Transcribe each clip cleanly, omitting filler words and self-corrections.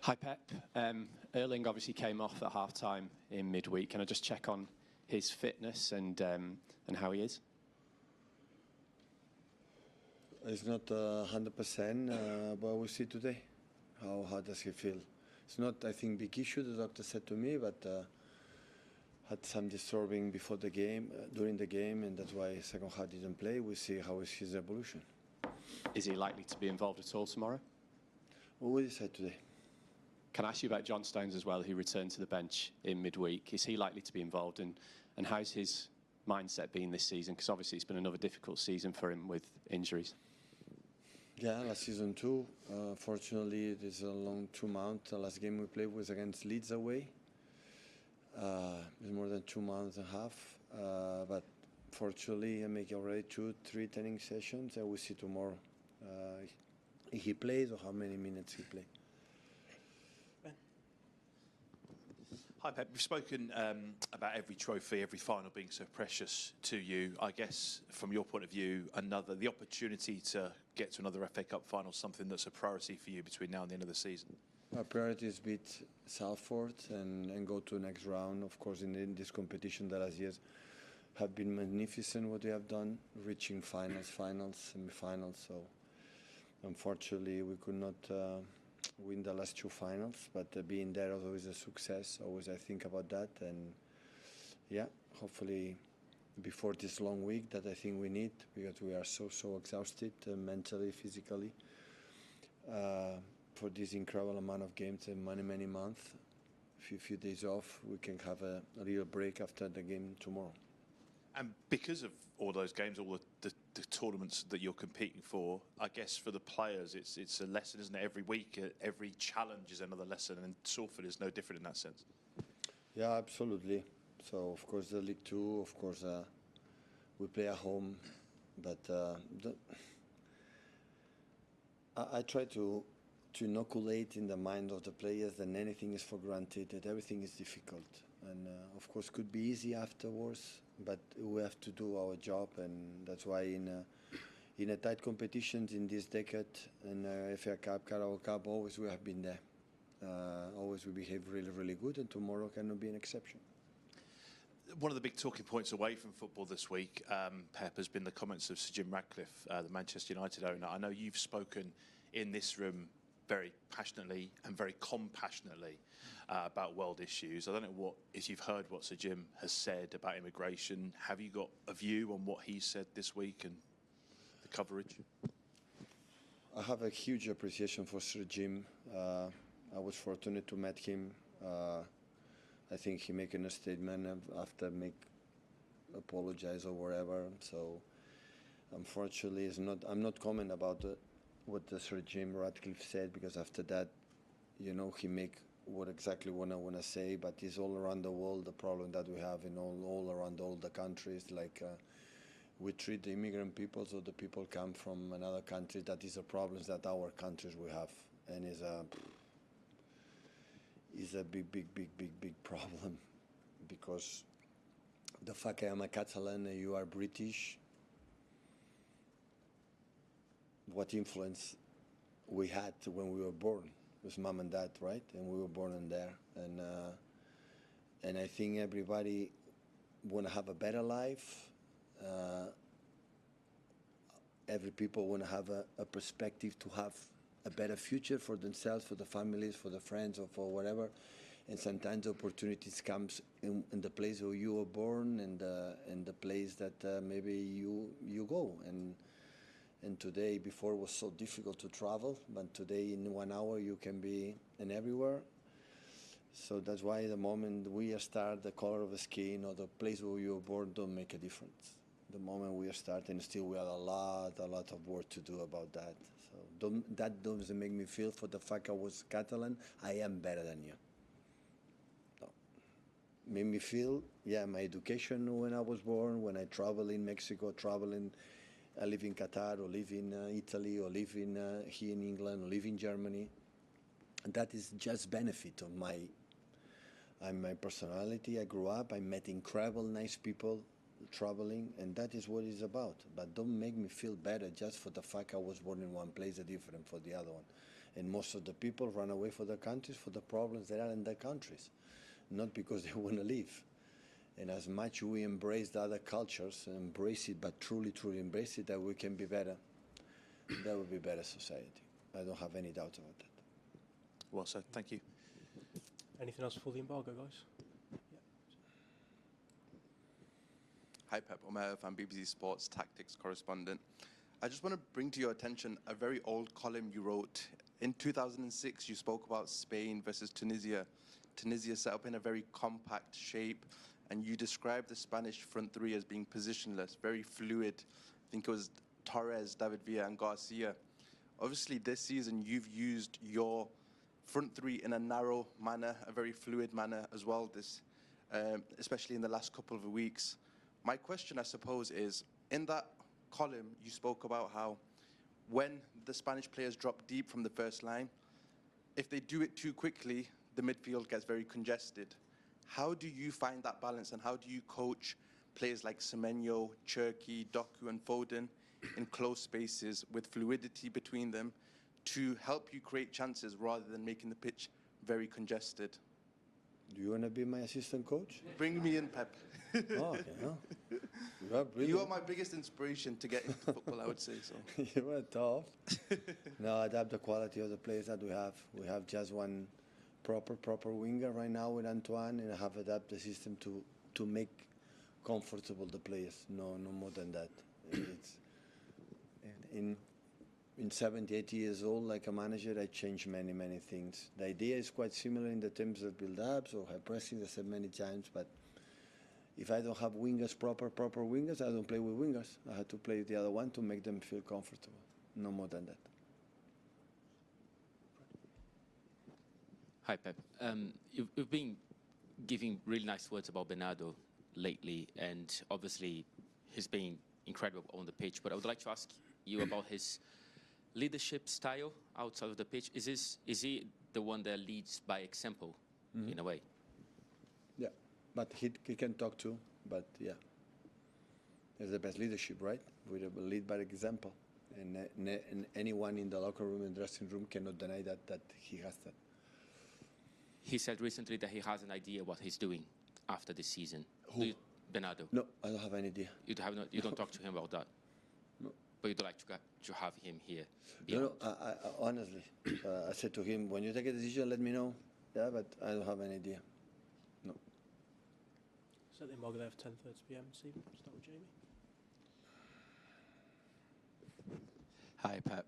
Hi Pep. Erling obviously came off at half-time in midweek. Can I just check on his fitness and how he is? It's not 100%, but we'll see today. How does he feel? It's not, I think, big issue, the doctor said to me, but had some disturbing before the game, during the game, and that's why second half didn't play. We'll see how is his evolution. Is he likely to be involved at all tomorrow? What will we decide today? Can I ask you about John Stones as well, who returned to the bench in midweek? Is he likely to be involved, and how's his mindset been this season? Because obviously it's been another difficult season for him with injuries. Yeah, last season too. Fortunately, it is a long 2 months. The last game we played was against Leeds away. It's more than 2 months and a half. But fortunately, I make already 2-3 training sessions, and we'll see tomorrow if he plays or how many minutes he plays. Hi Pep, we've spoken about every trophy, every final being so precious to you. I guess from your point of view, the opportunity to get to another FA Cup final, something that's a priority for you between now and the end of the season. Our priority is beat Salford and go to the next round. Of course, in this competition, the last years have been magnificent what we have done, reaching finals, semi-finals. So unfortunately, we could not win the last 2 finals, but being there is always a success. Always I think about that, and yeah, hopefully before this long week that I think we need, because we are so exhausted mentally, physically, for this incredible amount of games and many months. Few days off, we can have a real break after the game tomorrow. And because of all those games, all the tournaments that you're competing for, I guess for the players, it's a lesson, isn't it? Every week, every challenge is another lesson, and Salford is no different in that sense. Yeah, absolutely. So, of course, the League Two, of course, we play at home, but I try to inoculate in the mind of the players that anything is for granted, that everything is difficult. And of course, could be easy afterwards, but we have to do our job, and that's why in a tight competitions in this decade, in FA Cup, Carabao Cup, always we have been there. Always we behave really good, and tomorrow cannot be an exception. One of the big talking points away from football this week, Pep, has been the comments of Sir Jim Radcliffe, the Manchester United owner. I know you've spoken in this room very passionately and very compassionately about world issues. I don't know if you've heard what Sir Jim has said about immigration. Have you got a view on what he said this week and the coverage? I have a huge appreciation for Sir Jim. I was fortunate to meet him. I think he making a statement after apologize or whatever. So unfortunately, I'm not comment about what the Sir Jim Radcliffe said, because after that, you know, he make what exactly what I want to say. But it's all around the world, the problem that we have in all around all the countries. Like we treat the immigrant people, so the people come from another country. That is a problem that our countries we have, and is a big problem, because the fact I am a Catalan and you are British, what influence we had when we were born with mom and dad, right? And we were born in there, and I think everybody want to have a better life. Every people want to have a perspective to have a better future for themselves, for the families, for the friends, or for whatever. And sometimes opportunities comes in the place where you were born, and the place that maybe you go. And today, before it was so difficult to travel, but today in 1 hour you can be in everywhere. So that's why the moment we start, the color of the skin or the place where you were born don't make a difference. The moment we start, and still we have a lot of work to do about that. So that doesn't make me feel, for the fact I was Catalan, I am better than you. No. Made me feel, yeah, my education when I was born, when I travel in Mexico, I live in Qatar, or live in Italy, or live in here in England, or live in Germany. And that is just benefit of my personality. I grew up, I met incredible, nice people traveling, and that is what it's about. But don't make me feel better just for the fact I was born in one place, different for the other one. And most of the people run away for their countries for the problems that are in their countries, not because they want to leave. And as much we embrace the other cultures, embrace it, but truly, truly embrace it, that we can be better. That would be better society. I don't have any doubt about that. Well said. Thank you. Anything else before the embargo, guys? Hi Pep, I'm BBC Sports Tactics correspondent. I just want to bring to your attention a very old column you wrote. In 2006, you spoke about Spain versus Tunisia. Tunisia set up in a very compact shape, and you described the Spanish front three as being positionless, very fluid. I think it was Torres, David Villa, and Garcia. Obviously, this season, you've used your front three in a narrow manner, a very fluid manner as well, especially in the last couple of weeks. My question, I suppose, is, in that column, you spoke about how when the Spanish players drop deep from the first line, if they do it too quickly, the midfield gets very congested. How do you find that balance, and how do you coach players like Semenyo, Cherki, Doku, and Foden in close spaces with fluidity between them to help you create chances rather than making the pitch very congested? Do you want to be my assistant coach? Bring me in, Pep. Oh, okay, no. You are my biggest inspiration to get into football, I would say so. You were tough. No, adapt the quality of the players that we have. We have just one proper winger right now with Antoine, and I have adapted the system to make comfortable the players. No more than that. It's in 70, 80 years old, like a manager, I change many things. The idea is quite similar in the terms of build-ups or high pressing, I said many times, but if I don't have wingers, proper wingers, I don't play with wingers. I have to play with the other one to make them feel comfortable. No more than that. Hi, Pep. You've been giving really nice words about Bernardo lately, and obviously he's been incredible on the pitch, but I would like to ask you about his leadership style outside of the pitch. Is he the one that leads by example, in a way? Yeah, but he can talk too, but yeah. It's the best leadership, right? We lead by example. And anyone in the locker room and dressing room cannot deny that he has that. He said recently that he has an idea what he's doing after this season. Who? Bernardo. No, I don't have any idea. You don't talk to him about that? No. But you'd like to have him here? No, I honestly, I said to him, when you take a decision, let me know. Yeah, but I don't have any idea. No. Set the embargo there for 10:30 p.m. Stephen, start with Jamie. Hi, Pep.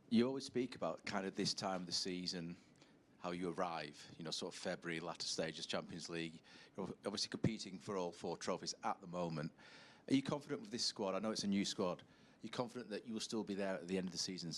You always speak about kind of this time of the season, how you arrive, sort of February, latter stages, Champions League. You're obviously competing for all 4 trophies at the moment. Are you confident with this squad? I know it's a new squad. Are you confident that you will still be there at the end of the season